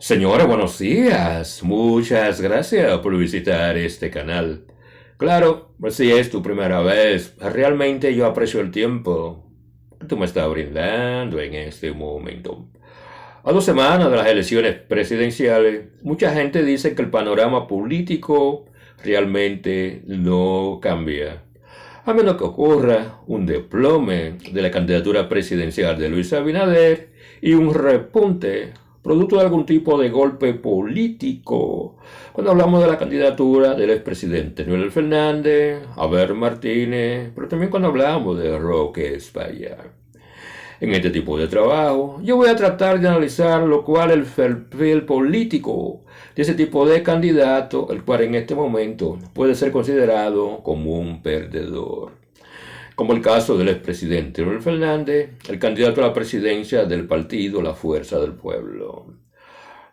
Señora, buenos días. Muchas gracias por visitar este canal. Claro, pues si es tu primera vez, realmente yo aprecio el tiempo que tú me estás brindando en este momento. A 2 semanas de las elecciones presidenciales, mucha gente dice que el panorama político realmente no cambia. A menos que ocurra un desplome de la candidatura presidencial de Luis Abinader y un repunte producto de algún tipo de golpe político. Cuando hablamos de la candidatura del expresidente Leonel Fernández, Abel Martínez, pero también cuando hablamos de Roque España. En este tipo de trabajo, yo voy a tratar de analizar lo cual el perfil político de ese tipo de candidato, el cual en este momento puede ser considerado como un perdedor. Como el caso del expresidente Leonel Fernández, el candidato a la presidencia del partido La Fuerza del Pueblo.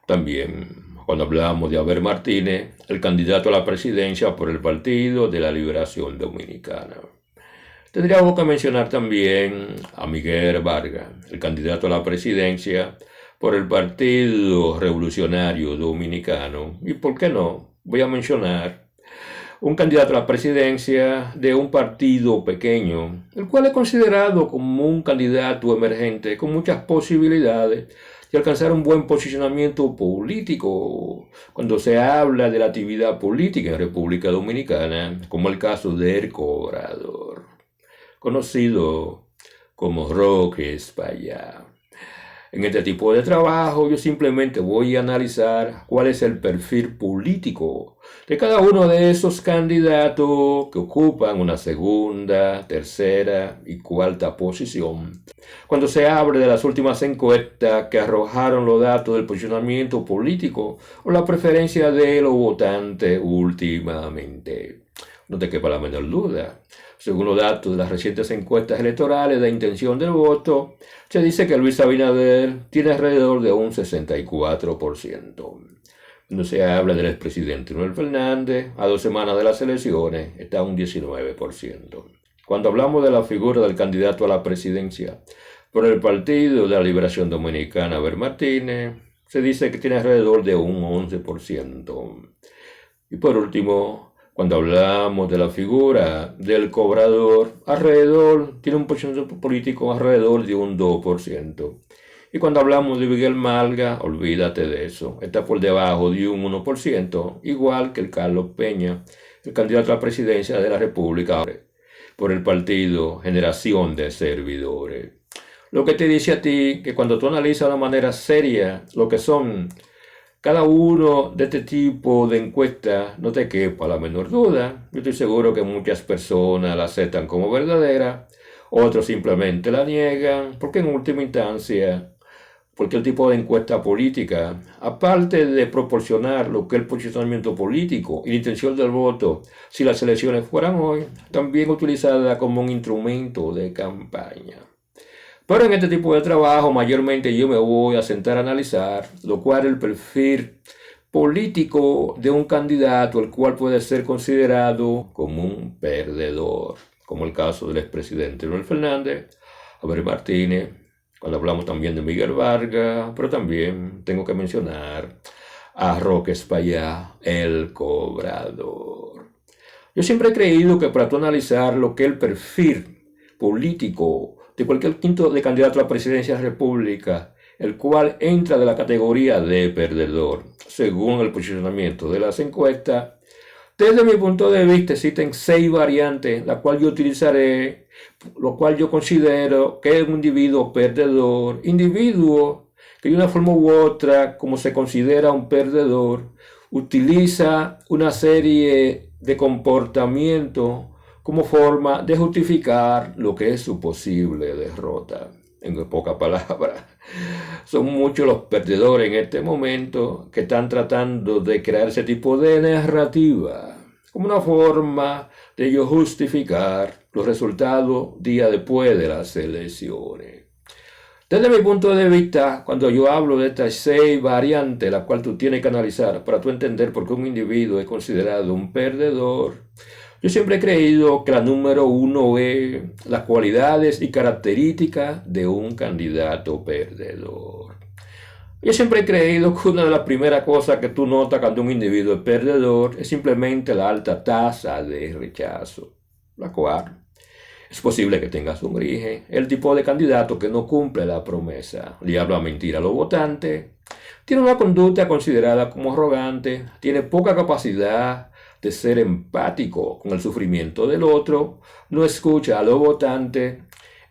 También, cuando hablamos de Abel Martínez, el candidato a la presidencia por el Partido de la Liberación Dominicana. Tendríamos que mencionar también a Miguel Vargas, el candidato a la presidencia por el Partido Revolucionario Dominicano. Y por qué no, voy a mencionar un candidato a la presidencia de un partido pequeño, el cual es considerado como un candidato emergente con muchas posibilidades de alcanzar un buen posicionamiento político cuando se habla de la actividad política en República Dominicana, como el caso de El Cobrador, conocido como Roque España. En este tipo de trabajo yo simplemente voy a analizar cuál es el perfil político de cada uno de esos candidatos que ocupan una segunda, tercera y cuarta posición. Cuando se habla de las últimas encuestas que arrojaron los datos del posicionamiento político o la preferencia de los votantes últimamente. No te quepa la menor duda. Según los datos de las recientes encuestas electorales de intención del voto, se dice que Luis Abinader tiene alrededor de un 64%. Cuando se habla del expresidente Leonel Fernández, a 2 semanas de las elecciones, está un 19%. Cuando hablamos de la figura del candidato a la presidencia por el Partido de la Liberación Dominicana, Abel Martínez, se dice que tiene alrededor de un 11%. Y por último, cuando hablamos de la figura del cobrador, tiene un porcentaje político alrededor de un 2%. Y cuando hablamos de Miguel Malga, olvídate de eso, está por debajo de un 1%, igual que el Carlos Peña, el candidato a la presidencia de la República por el partido Generación de Servidores. Lo que te dice a ti que cuando tú analizas de manera seria lo que son cada uno de este tipo de encuestas, no te quepa la menor duda. Yo estoy seguro que muchas personas la aceptan como verdadera, otros simplemente la niegan, porque en última instancia, porque el tipo de encuesta política, aparte de proporcionar lo que es el posicionamiento político y la intención del voto, si las elecciones fueran hoy, también utilizada como un instrumento de campaña. Pero en este tipo de trabajo mayormente yo me voy a sentar a analizar lo cual es el perfil político de un candidato el cual puede ser considerado como un perdedor, como el caso del expresidente Leonel Fernández, Abel Martínez, cuando hablamos también de Miguel Vargas, pero también tengo que mencionar a Roque España, el cobrador. Yo siempre he creído que para tú analizar lo que es el perfil político de cualquier quinto de candidato a la presidencia de la República, el cual entra de la categoría de perdedor, según el posicionamiento de las encuestas. Desde mi punto de vista existen 6 variantes, la cual yo utilizaré, lo cual yo considero que es un individuo perdedor, individuo que de una forma u otra, como se considera un perdedor, utiliza una serie de comportamientos como forma de justificar lo que es su posible derrota. En pocas palabras, son muchos los perdedores en este momento que están tratando de crear ese tipo de narrativa como una forma de ellos justificar los resultados día después de las elecciones. Desde mi punto de vista, cuando yo hablo de estas 6 variantes, las cuales tú tienes que analizar para tú entender por qué un individuo es considerado un perdedor, yo siempre he creído que la número 1 es las cualidades y características de un candidato perdedor. Yo siempre he creído que una de las primeras cosas que tú notas cuando un individuo es perdedor es simplemente la alta tasa de rechazo, la cual es posible que tenga su origen. El tipo de candidato que no cumple la promesa, le habla mentira a los votantes, tiene una conducta considerada como arrogante, tiene poca capacidad de ser empático con el sufrimiento del otro, no escucha a los votantes,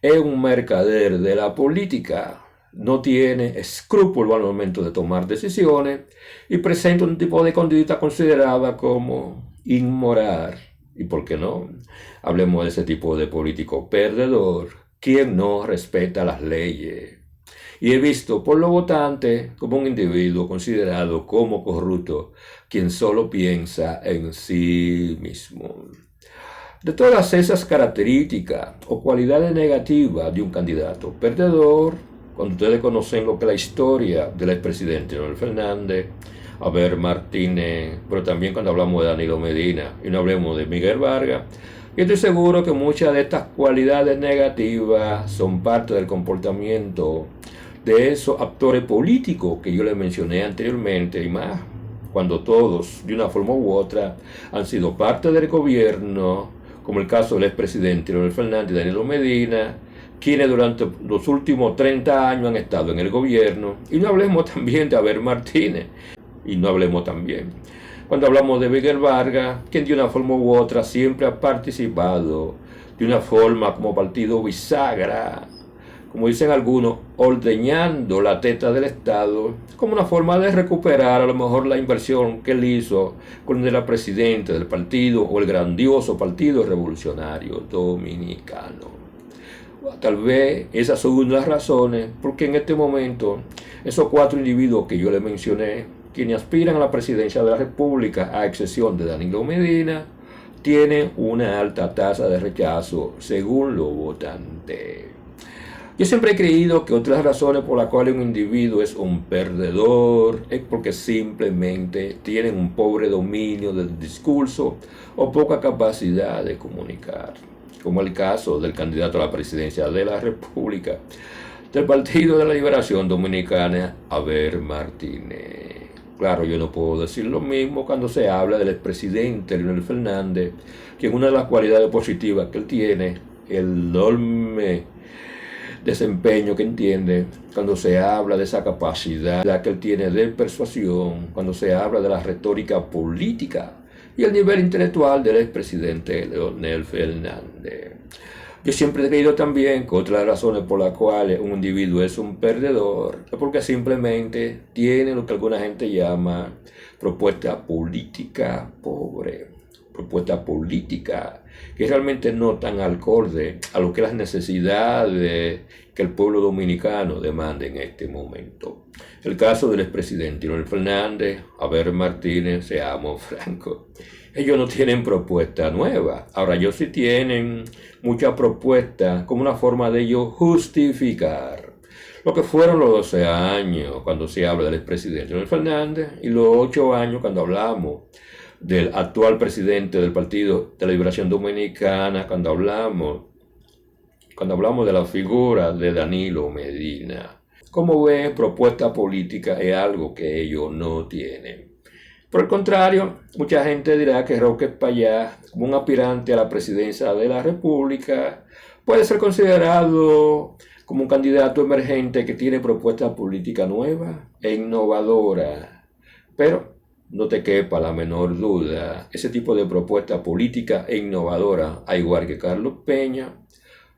es un mercader de la política, no tiene escrúpulos al momento de tomar decisiones y presenta un tipo de conducta considerada como inmoral. ¿Y por qué no? Hablemos de ese tipo de político perdedor, quien no respeta las leyes. Y he visto por los votantes como un individuo considerado como corrupto, quien solo piensa en sí mismo. De todas esas características o cualidades negativas de un candidato perdedor, cuando ustedes conocen lo que es la historia del expresidente Leonel Fernández, Abel Martínez, pero también cuando hablamos de Danilo Medina y no hablemos de Miguel Vargas, yo estoy seguro que muchas de estas cualidades negativas son parte del comportamiento de esos actores políticos que yo les mencioné anteriormente y más, cuando todos, de una forma u otra, han sido parte del gobierno, como el caso del expresidente Leonel Fernández y Danilo Medina, quienes durante los últimos 30 años han estado en el gobierno, y no hablemos también de Abel Martínez, y no hablemos también, cuando hablamos de Miguel Vargas, quien de una forma u otra siempre ha participado de una forma como partido bisagra, como dicen algunos, ordeñando la teta del Estado, como una forma de recuperar a lo mejor la inversión que él hizo cuando era presidente del partido o el grandioso Partido Revolucionario Dominicano. Tal vez esas son una de las razones porque en este momento esos cuatro individuos que yo les mencioné, quienes aspiran a la presidencia de la República, a excepción de Danilo Medina, tienen una alta tasa de rechazo según los votantes. Yo siempre he creído que otras razones por las cuales un individuo es un perdedor es porque simplemente tienen un pobre dominio del discurso o poca capacidad de comunicar, como el caso del candidato a la presidencia de la República del Partido de la Liberación Dominicana, Abel Martínez. Claro, yo no puedo decir lo mismo cuando se habla del expresidente Leonel Fernández, que en una de las cualidades positivas que él tiene, el enorme desempeño que entiende, cuando se habla de esa capacidad que él tiene de persuasión, cuando se habla de la retórica política y el nivel intelectual del expresidente Leonel Fernández. Yo siempre he creído también que otra de las razones por las cuales un individuo es un perdedor es porque simplemente tiene lo que alguna gente llama propuesta política pobre, propuesta política que realmente no tan acorde a lo que las necesidades que el pueblo dominicano demanda en este momento. El caso del expresidente Leonel Fernández, Abel Martínez, seamos francos, ellos no tienen propuesta nueva. Ahora ellos sí tienen muchas propuestas como una forma de ellos justificar lo que fueron los 12 años cuando se habla del expresidente Leonel Fernández y los 8 años cuando hablamos del actual presidente del Partido de la Liberación Dominicana, cuando hablamos de la figura de Danilo Medina. Como ven, propuesta política es algo que ellos no tienen. Por el contrario, mucha gente dirá que Roque Payá, como un aspirante a la presidencia de la República, puede ser considerado como un candidato emergente que tiene propuesta política nueva e innovadora. Pero no te quepa la menor duda, ese tipo de propuesta política e innovadora, a igual que Carlos Peña,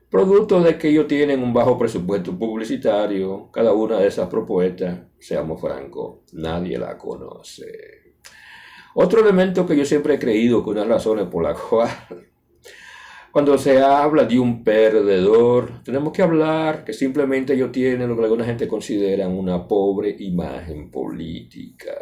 producto de que ellos tienen un bajo presupuesto publicitario, cada una de esas propuestas, seamos francos, nadie la conoce. Otro elemento que yo siempre he creído que una de las razones por las cuales cuando se habla de un perdedor, tenemos que hablar que simplemente ellos tienen lo que alguna gente considera una pobre imagen política.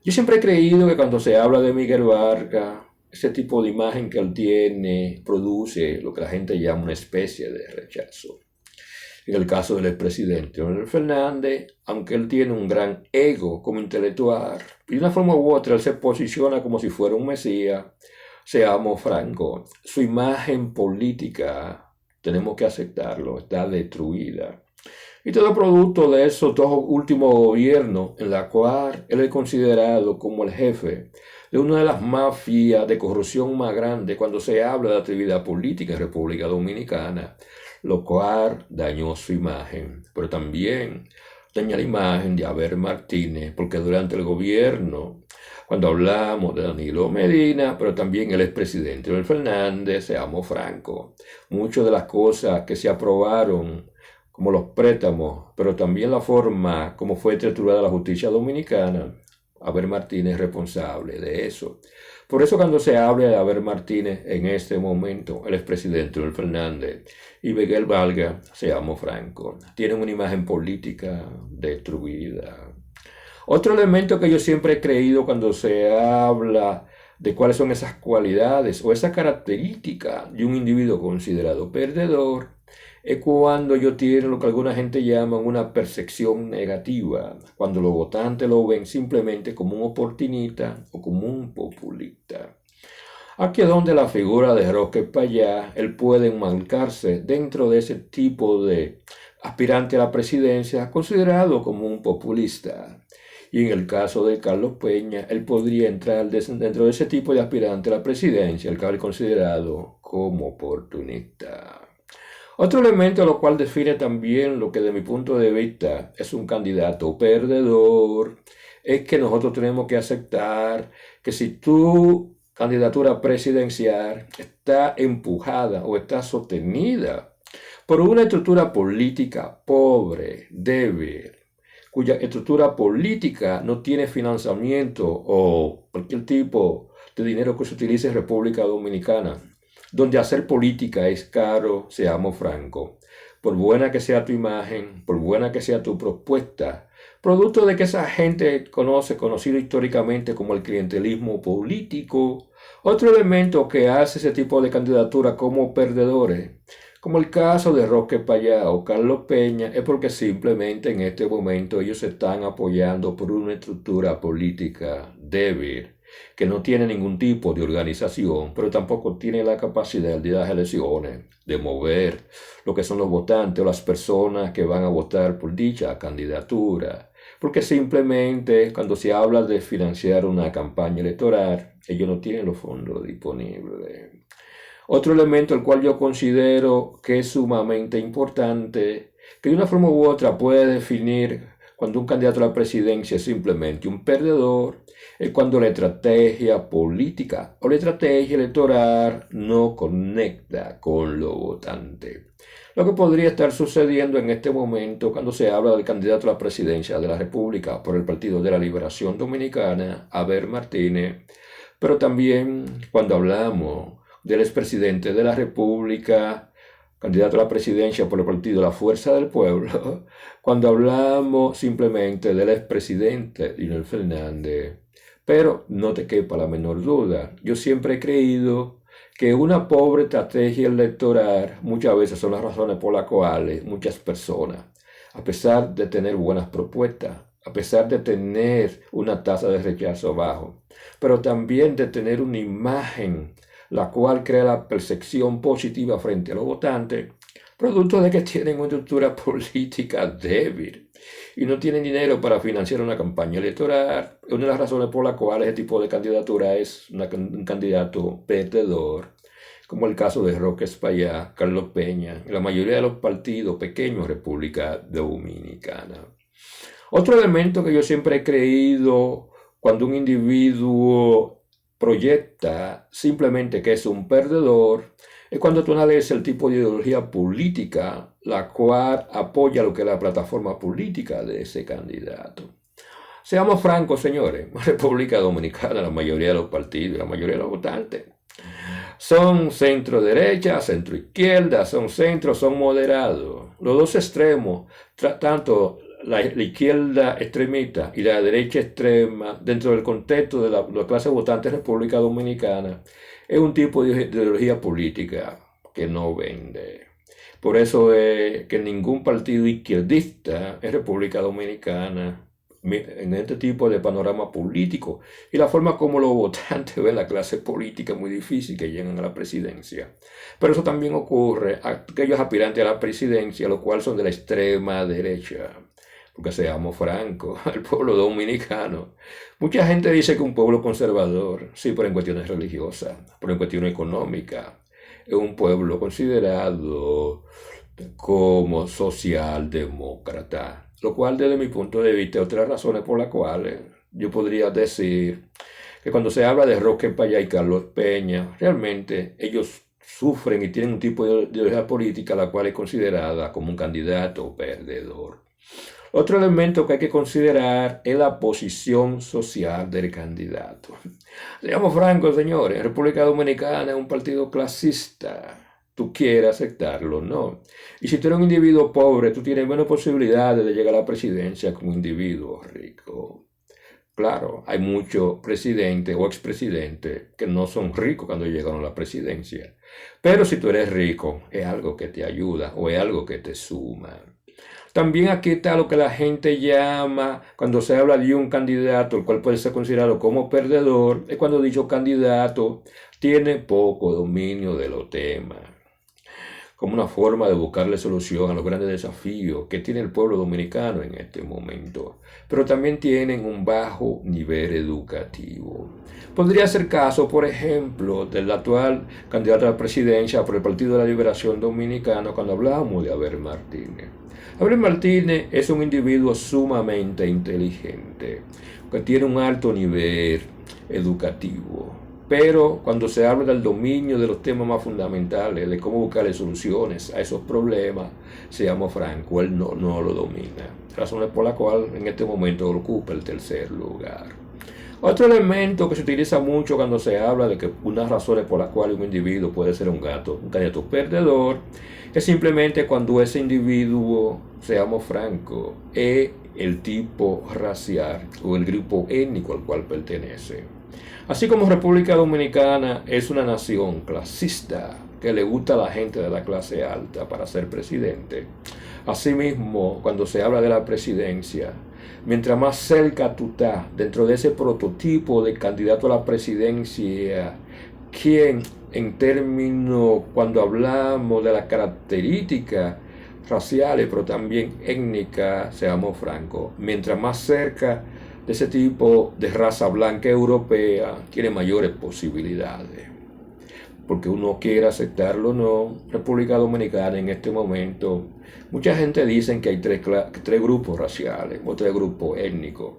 Yo siempre he creído que cuando se habla de Miguel Vargas, ese tipo de imagen que él tiene produce lo que la gente llama una especie de rechazo. En el caso del expresidente Leonel Fernández, aunque él tiene un gran ego como intelectual, y de una forma u otra él se posiciona como si fuera un mesías, seamos francos, su imagen política, tenemos que aceptarlo, está destruida. Y todo producto de esos dos últimos gobiernos, en la cual él es considerado como el jefe de una de las mafias de corrupción más grandes cuando se habla de actividad política en República Dominicana, lo cual dañó su imagen, pero también daña la imagen de Abel Martínez, porque durante el gobierno, cuando hablamos de Danilo Medina, pero también el expresidente Leonel Fernández, seamos francos, muchas de las cosas que se aprobaron como los préstamos, pero también la forma como fue estructurada la justicia dominicana, Abel Martínez es responsable de eso. Por eso cuando se habla de Abel Martínez en este momento, el expresidente Leonel Fernández y Miguel Valga, seamos francos, tienen una imagen política destruida. Otro elemento que yo siempre he creído cuando se habla de cuáles son esas cualidades o esas características de un individuo considerado perdedor es cuando ellos tienen lo que alguna gente llama una percepción negativa, cuando los votantes lo ven simplemente como un oportunista o como un populista. Aquí es donde la figura de Roque Payá, él puede enmarcarse dentro de ese tipo de aspirante a la presidencia considerado como un populista. Y en el caso de Carlos Peña, él podría entrar dentro de ese tipo de aspirante a la presidencia, el cual es considerado como oportunista. Otro elemento lo cual define también lo que de mi punto de vista es un candidato perdedor, es que nosotros tenemos que aceptar que si tu candidatura presidencial está empujada o está sostenida por una estructura política pobre, débil, cuya estructura política no tiene financiamiento o cualquier tipo de dinero que se utilice en República Dominicana, donde hacer política es caro, seamos francos. Por buena que sea tu imagen, por buena que sea tu propuesta, producto de que esa gente conocido históricamente como el clientelismo político, otro elemento que hace ese tipo de candidatura como perdedores, como el caso de Roque Payá o Carlos Peña, es porque simplemente en este momento ellos se están apoyando por una estructura política débil, que no tiene ningún tipo de organización, pero tampoco tiene la capacidad de las elecciones, de mover lo que son los votantes o las personas que van a votar por dicha candidatura. Porque simplemente cuando se habla de financiar una campaña electoral, ellos no tienen los fondos disponibles. Otro elemento el cual yo considero que es sumamente importante, que de una forma u otra puede definir cuando un candidato a la presidencia es simplemente un perdedor, es cuando la estrategia política o la estrategia electoral no conecta con los votantes. Lo que podría estar sucediendo en este momento cuando se habla del candidato a la presidencia de la República por el Partido de la Liberación Dominicana, Abel Martínez, pero también cuando hablamos del expresidente de la República, candidato a la presidencia por el partido La Fuerza del Pueblo, cuando hablamos simplemente del expresidente Leonel Fernández. Pero no te quepa la menor duda, yo siempre he creído que una pobre estrategia electoral muchas veces son las razones por las cuales muchas personas, a pesar de tener buenas propuestas, a pesar de tener una tasa de rechazo bajo, pero también de tener una imagen la cual crea la percepción positiva frente a los votantes, producto de que tienen una estructura política débil y no tienen dinero para financiar una campaña electoral. Una de las razones por las cuales ese tipo de candidatura es un candidato perdedor, como el caso de Roque Payá, Carlos Peña, y la mayoría de los partidos pequeños de República Dominicana. Otro elemento que yo siempre he creído cuando un individuo proyecta simplemente que es un perdedor, es cuando tú analizas el tipo de ideología política la cual apoya lo que es la plataforma política de ese candidato. Seamos francos, señores, en República Dominicana la mayoría de los partidos, la mayoría de los votantes son centro derecha, centro izquierda, son centros, son moderados. Los dos extremos, tanto la izquierda extremista y la derecha extrema, dentro del contexto de la clase votante de República Dominicana, es un tipo de ideología política que no vende. Por eso es que ningún partido izquierdista en República Dominicana en este tipo de panorama político y la forma como los votantes ven la clase política es muy difícil que lleguen a la presidencia. Pero eso también ocurre a aquellos aspirantes a la presidencia, los cuales son de la extrema derecha. Porque seamos francos, el pueblo dominicano. Mucha gente dice que un pueblo conservador, sí, pero en cuestiones religiosas, pero en cuestiones económicas, es un pueblo considerado como socialdemócrata, lo cual desde mi punto de vista es otra razones por las cuales yo podría decir que cuando se habla de Roque Payá y Carlos Peña, realmente ellos sufren y tienen un tipo de ideología política la cual es considerada como un candidato perdedor. Otro elemento que hay que considerar es la posición social del candidato. Seamos francos, señores, República Dominicana es un partido clasista. Tú quieres aceptarlo, ¿no? Y si tú eres un individuo pobre, tú tienes menos posibilidades de llegar a la presidencia que un individuo rico. Claro, hay muchos presidentes o expresidentes que no son ricos cuando llegan a la presidencia. Pero si tú eres rico, es algo que te ayuda o es algo que te suma. También aquí está lo que la gente llama, cuando se habla de un candidato, el cual puede ser considerado como perdedor, es cuando dicho candidato tiene poco dominio de los temas, como una forma de buscarle solución a los grandes desafíos que tiene el pueblo dominicano en este momento, pero también tienen un bajo nivel educativo. Podría ser caso, por ejemplo, del actual candidato a la presidencia por el Partido de la Liberación Dominicano cuando hablamos de Abel Martínez. Abel Martínez es un individuo sumamente inteligente, que tiene un alto nivel educativo. Pero cuando se habla del dominio de los temas más fundamentales, de cómo buscarle soluciones a esos problemas, seamos francos, él no lo domina. Razones por las cuales en este momento ocupa el tercer lugar. Otro elemento que se utiliza mucho cuando se habla de que unas razones por las cuales un individuo puede ser un candidato perdedor, es simplemente cuando ese individuo, seamos francos, es el tipo racial o el grupo étnico al cual pertenece. Así como República Dominicana es una nación clasista que le gusta a la gente de la clase alta para ser presidente, asimismo, cuando se habla de la presidencia, mientras más cerca tú estás dentro de ese prototipo de candidato a la presidencia, quien en términos, cuando hablamos de las características raciales, pero también étnicas, seamos francos, mientras más cerca de ese tipo de raza blanca europea, tiene mayores posibilidades. Porque uno quiere aceptarlo o no, República Dominicana en este momento, mucha gente dice que hay tres grupos raciales o tres grupos étnicos,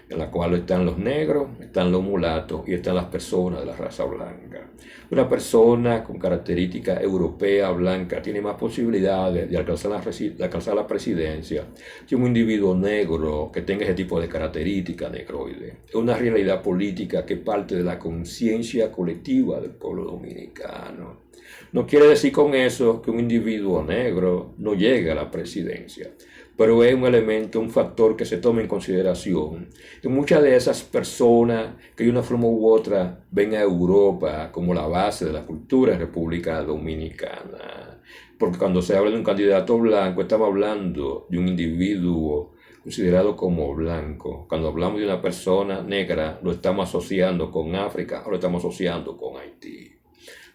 en la cual están los negros, están los mulatos y están las personas de la raza blanca. Una persona con características europeas, blanca, tiene más posibilidades de alcanzar la presidencia que un individuo negro que tenga ese tipo de características negroides. Es una realidad política que parte de la conciencia colectiva del pueblo dominicano. No quiere decir con eso que un individuo negro no llegue a la presidencia, pero es un elemento, un factor que se toma en consideración. Y muchas de esas personas que de una forma u otra ven a Europa como la base de la cultura en República Dominicana. Porque cuando se habla de un candidato blanco, estamos hablando de un individuo considerado como blanco. Cuando hablamos de una persona negra, lo estamos asociando con África o lo estamos asociando con Haití.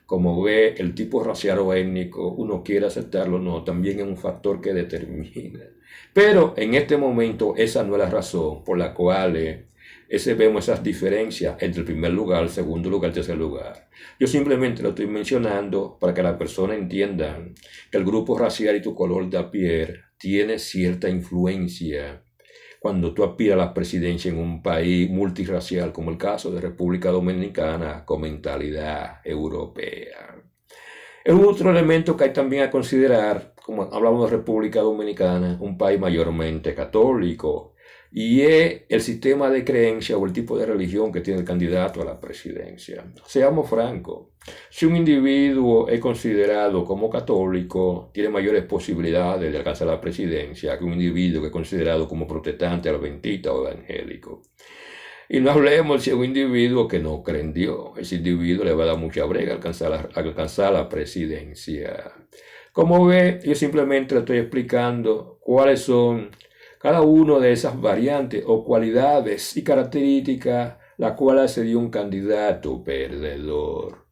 Como ve, el tipo racial o étnico, uno quiere aceptarlo o no, también es un factor que determina. Pero en este momento esa no es la razón por la cual vemos esas diferencias entre el primer lugar, el segundo lugar, el tercer lugar. Yo simplemente lo estoy mencionando para que la persona entienda que el grupo racial y tu color de piel tiene cierta influencia cuando tú aspiras a la presidencia en un país multirracial, como el caso de República Dominicana, con mentalidad europea. Es otro elemento que hay también a considerar, como hablamos de República Dominicana, un país mayormente católico, y es el sistema de creencia o el tipo de religión que tiene el candidato a la presidencia. Seamos francos, si un individuo es considerado como católico, tiene mayores posibilidades de alcanzar la presidencia que un individuo que es considerado como protestante, adventista o evangélico. Y no hablemos si es un individuo que no cree en Dios. Ese individuo le va a dar mucha brega a alcanzar la presidencia. Como ve, yo simplemente le estoy explicando cuáles son cada una de esas variantes o cualidades y características la cual hace de un candidato perdedor.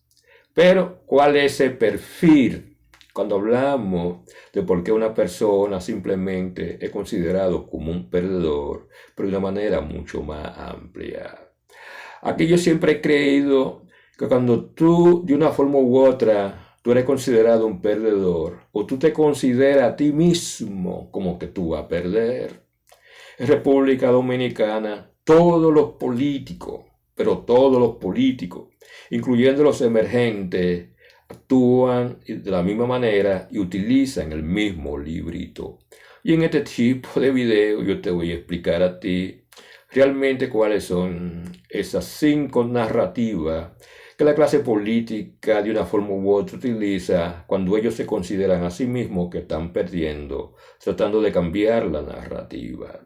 Pero, ¿cuál es ese perfil? Cuando hablamos de por qué una persona simplemente es considerado como un perdedor, pero de una manera mucho más amplia. Aquí yo siempre he creído que cuando tú, de una forma u otra, tú eres considerado un perdedor, o tú te consideras a ti mismo como que tú vas a perder. En República Dominicana, todos los políticos, pero todos los políticos, incluyendo los emergentes, actúan de la misma manera y utilizan el mismo librito. Y en este tipo de video yo te voy a explicar a ti realmente cuáles son esas 5 narrativas que la clase política de una forma u otra utiliza cuando ellos se consideran a sí mismos que están perdiendo, tratando de cambiar la narrativa.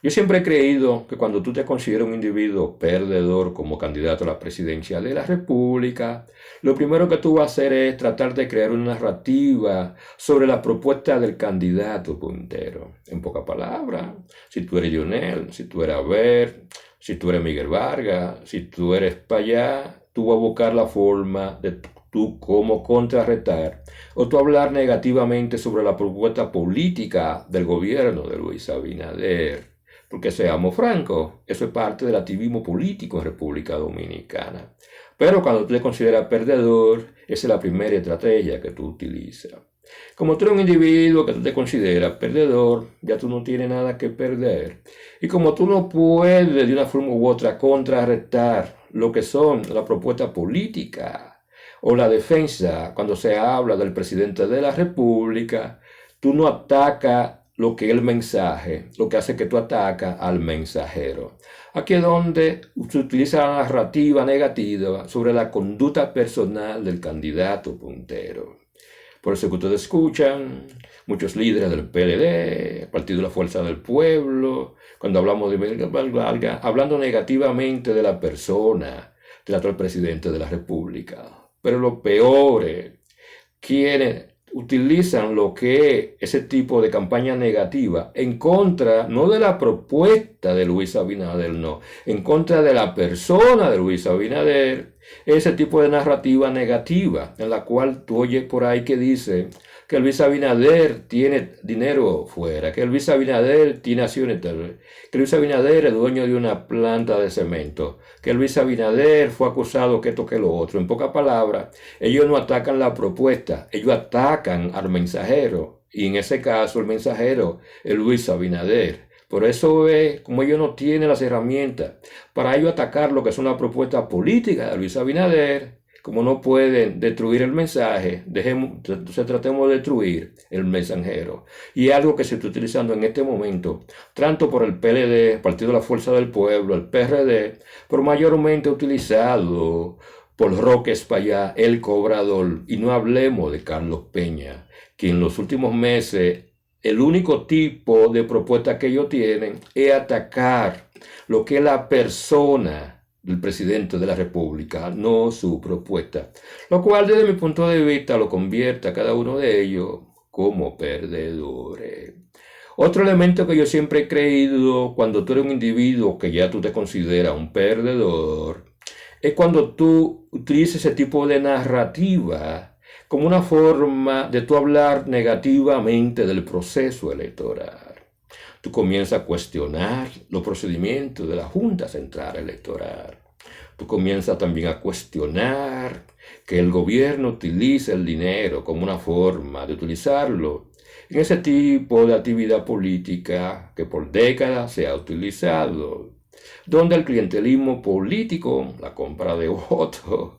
Yo siempre he creído que cuando tú te consideras un individuo perdedor como candidato a la presidencia de la República, lo primero que tú vas a hacer es tratar de crear una narrativa sobre la propuesta del candidato puntero. En pocas palabras, si tú eres Lionel, si tú eres Abel, si tú eres Miguel Vargas, si tú eres Payá, tú vas a buscar la forma de tú cómo contrarrestar o tú hablar negativamente sobre la propuesta política del gobierno de Luis Abinader. Porque seamos francos, eso es parte del activismo político en República Dominicana. Pero cuando tú te consideras perdedor, esa es la primera estrategia que tú utilizas. Como tú eres un individuo que tú te consideras perdedor, ya tú no tienes nada que perder. Y como tú no puedes de una forma u otra contrarrestar lo que son las propuestas políticas o la defensa cuando se habla del presidente de la República, tú no atacas lo que es el mensaje, lo que hace que tú atacas al mensajero. Aquí es donde se utiliza la narrativa negativa sobre la conducta personal del candidato puntero. Por eso que ustedes escuchan muchos líderes del PLD, Partido de la Fuerza del Pueblo, cuando hablamos de hablando negativamente de la persona del actual presidente de la República. Pero lo peor es quienes utilizan lo que es ese tipo de campaña negativa en contra, no de la propuesta de Luis Abinader, no, en contra de la persona de Luis Abinader, ese tipo de narrativa negativa en la cual tú oyes por ahí que dice que Luis Abinader tiene dinero fuera, que Luis Abinader tiene acciones, que Luis Abinader es dueño de una planta de cemento, que Luis Abinader fue acusado que esto que lo otro. En pocas palabras, ellos no atacan la propuesta, ellos atacan al mensajero, y en ese caso el mensajero es Luis Abinader. Por eso es como ellos no tienen las herramientas para ellos atacar lo que es una propuesta política de Luis Abinader. Como no pueden destruir el mensaje, entonces tratemos de destruir el mensajero. Y es algo que se está utilizando en este momento, tanto por el PLD, Partido de la Fuerza del Pueblo, el PRD, pero mayormente utilizado por Roque Espaillá, el cobrador. Y no hablemos de Carlos Peña, que en los últimos meses el único tipo de propuesta que ellos tienen es atacar lo que es la persona del presidente de la República, no su propuesta, lo cual desde mi punto de vista lo convierte a cada uno de ellos como perdedores. Otro elemento que yo siempre he creído cuando tú eres un individuo que ya tú te consideras un perdedor, es cuando tú utilizas ese tipo de narrativa como una forma de tú hablar negativamente del proceso electoral. Tú comienzas a cuestionar los procedimientos de la Junta Central Electoral. Tú comienzas también a cuestionar que el gobierno utilice el dinero como una forma de utilizarlo en ese tipo de actividad política que por décadas se ha utilizado, donde el clientelismo político, la compra de votos,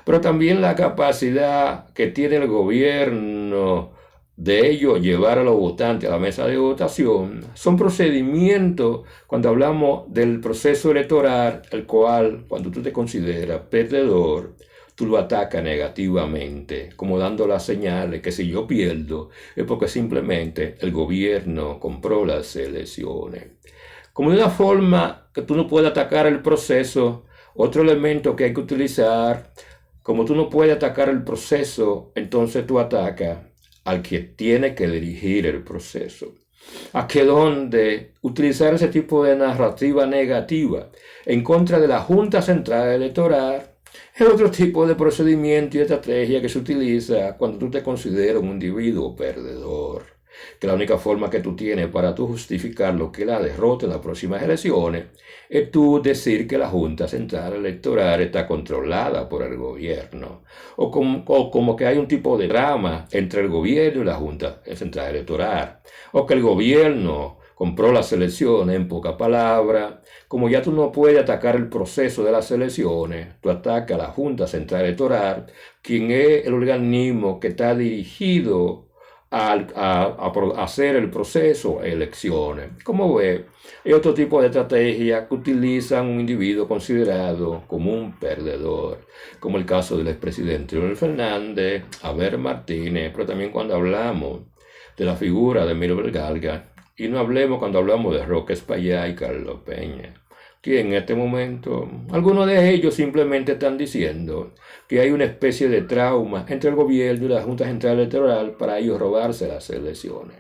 pero también la capacidad que tiene el gobierno de ello llevar a los votantes a la mesa de votación, son procedimientos cuando hablamos del proceso electoral, el cual cuando tú te consideras perdedor, tú lo atacas negativamente, como dando las señales que si yo pierdo es porque simplemente el gobierno compró las elecciones. Como de una forma que tú no puedes atacar el proceso, otro elemento que hay que utilizar, como tú no puedes atacar el proceso, entonces tú atacas al que tiene que dirigir el proceso. a que donde utilizar ese tipo de narrativa negativa en contra de la Junta Central Electoral es otro tipo de procedimiento y estrategia que se utiliza cuando tú te consideras un individuo perdedor. Que la única forma que tú tienes para tú justificar lo que es la derrota en las próximas elecciones es tú decir que la Junta Central Electoral está controlada por el gobierno. O como que hay un tipo de drama entre el gobierno y la Junta Central Electoral. O que el gobierno compró las elecciones, en pocas palabras. Como ya tú no puedes atacar el proceso de las elecciones, tú atacas a la Junta Central Electoral, quien es el organismo que está dirigido a hacer el proceso de elecciones. Como ve, hay otro tipo de estrategia que utilizan un individuo considerado como un perdedor, como el caso del expresidente Leonel Fernández, Abel Martínez, pero también cuando hablamos de la figura de Emilio Belgalga, y no hablemos cuando hablamos de Roque Espaillá y Carlos Peña, que en este momento algunos de ellos simplemente están diciendo que hay una especie de trauma entre el gobierno y la Junta Central Electoral para ellos robarse las elecciones.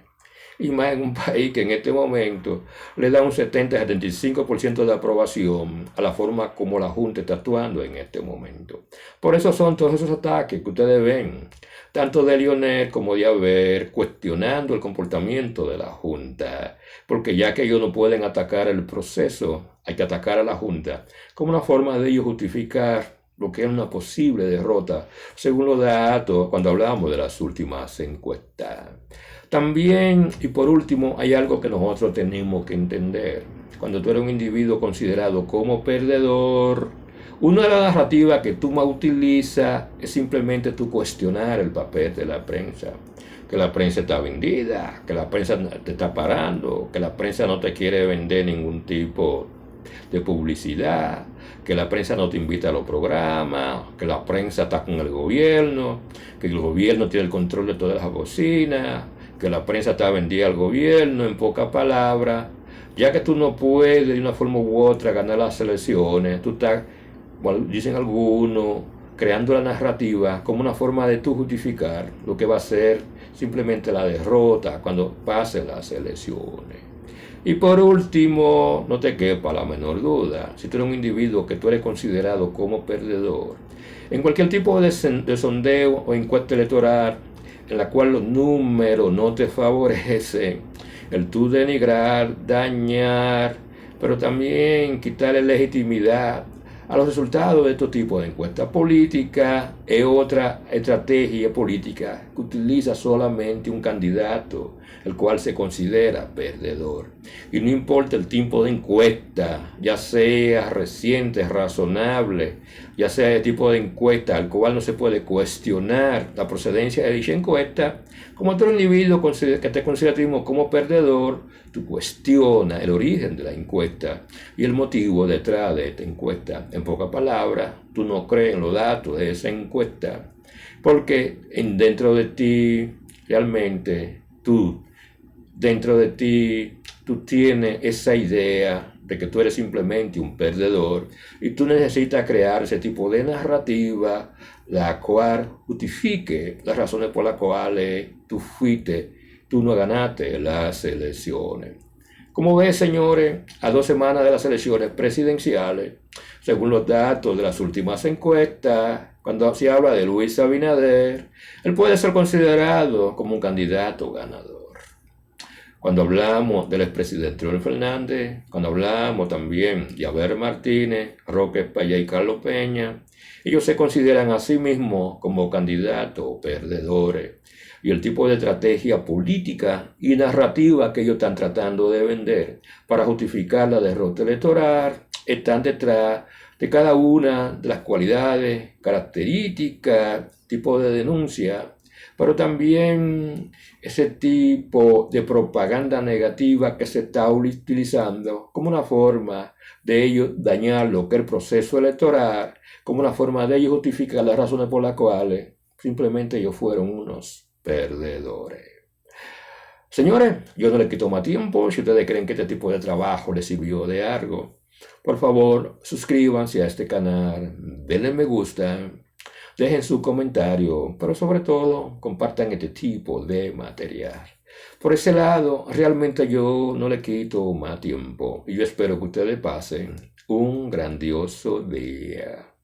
Y más en un país que en este momento le da un 70-75% de aprobación a la forma como la Junta está actuando en este momento. Por eso son todos esos ataques que ustedes ven, tanto de Leonel como de Abel, cuestionando el comportamiento de la Junta, porque ya que ellos no pueden atacar el proceso, hay que atacar a la Junta, como una forma de ellos justificar lo que es una posible derrota, según los datos cuando hablamos de las últimas encuestas. También, y por último, hay algo que nosotros tenemos que entender. Cuando tú eres un individuo considerado como perdedor, una de las narrativas que tú más utilizas es simplemente tú cuestionar el papel de la prensa. Que la prensa está vendida, que la prensa te está parando, que la prensa no te quiere vender ningún tipo de publicidad, que la prensa no te invita a los programas, que la prensa está con el gobierno, que el gobierno tiene el control de todas las bocinas, que la prensa está vendida al gobierno, en pocas palabras. Ya que tú no puedes de una forma u otra ganar las elecciones, tú estás, bueno, dicen algunos, creando la narrativa como una forma de tú justificar lo que va a ser simplemente la derrota cuando pasen las elecciones. Y por último, no te quepa la menor duda, si tú eres un individuo que tú eres considerado como perdedor, en cualquier tipo de sondeo o encuesta electoral en la cual los números no te favorecen, el tú denigrar, dañar, pero también quitarle legitimidad a los resultados de estos tipos de encuestas políticas es otra estrategia política que utiliza solamente un candidato, el cual se considera perdedor. Y no importa el tipo de encuesta, ya sea reciente, razonable, ya sea el tipo de encuesta al cual no se puede cuestionar la procedencia de dicha encuesta, como otro individuo que te considera como perdedor, tú cuestionas el origen de la encuesta y el motivo detrás de esta encuesta. En pocas palabras, tú no crees en los datos de esa encuesta porque dentro de ti realmente tú tienes esa idea de que tú eres simplemente un perdedor y tú necesitas crear ese tipo de narrativa la cual justifique las razones por las cuales tú no ganaste las elecciones. Como ves, señores, a 2 semanas de las elecciones presidenciales, según los datos de las últimas encuestas, cuando se habla de Luis Abinader, él puede ser considerado como un candidato ganador. Cuando hablamos del expresidente Leonel Fernández, cuando hablamos también de Abel Martínez, Roque Espaillá y Carlos Peña, ellos se consideran a sí mismos como candidatos perdedores. Y el tipo de estrategia política y narrativa que ellos están tratando de vender para justificar la derrota electoral están detrás de cada una de las cualidades, características, tipo de denuncia, pero también ese tipo de propaganda negativa que se está utilizando como una forma de ellos dañar lo que es el proceso electoral, como una forma de ellos justificar las razones por las cuales simplemente ellos fueron unos perdedores. Señores, yo no les quito más tiempo. Si ustedes creen que este tipo de trabajo les sirvió de algo, por favor, suscríbanse a este canal, denle me gusta, dejen su comentario, pero sobre todo compartan este tipo de material. Por ese lado, realmente yo no le quito más tiempo y yo espero que ustedes pasen un grandioso día.